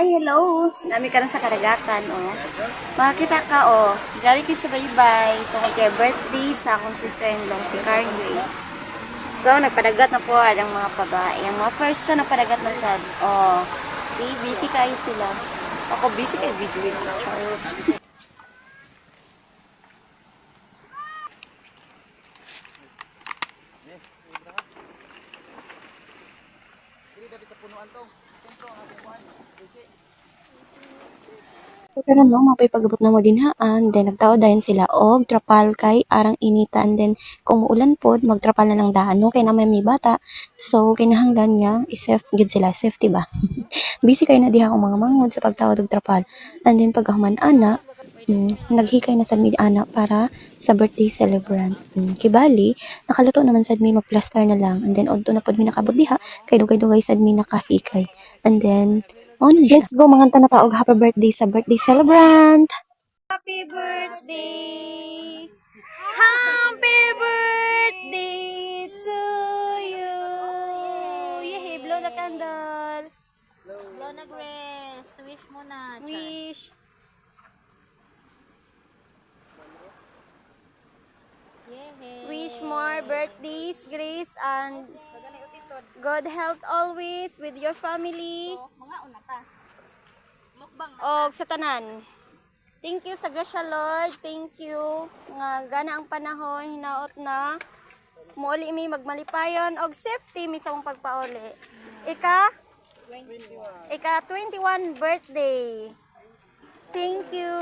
Ay, hello! Nami ka na sa karagatan, oh. Makakita ka, oh. Jari ka sa baybay. Tungkol kay birthday sa akong sister-in-law, si Karen Grace. So, nagpadagat na po ang mga babae. Ang mga person nagpadagat na sad. Oh, see, busy kayo sila. Ako busy kay video. So, pero no, mapay pagabot na mo dinhaan, then nagtao dayon sila og trapal kay arang initan, then kung muulan pod magtrapal na lang dahan no kay na may bata. So kinahanglan nga i-safe gid sila, safety ba. Busy kay na diha akong mga mangod sa pagtawad og trapal. And then pagkahuman ana, naghikay na sad mi ana para sa birthday celebrant. Kibali, nakaluto naman sad mi magplaster na lang. And then odto na pod mi nakabot diha kay dugay-dugay sad mi nakahikay. And then let's go mga na taog happy birthday sa birthday celebrant. Happy birthday. Happy birthday to you. Yay, blow the candle. Blow na Grace. Wish mo na. Wish. Yay. Wish more birthdays, Grace, and good health always with your family. Mga una ta. Mukbang. O sa tanan. Thank you sa grasya, Lord. Thank you. Nga gana ang panahon, hinaot na. Muuli mi magmalipayon og safety mi sa mong pagpauli. Ika 21 birthday. Thank you.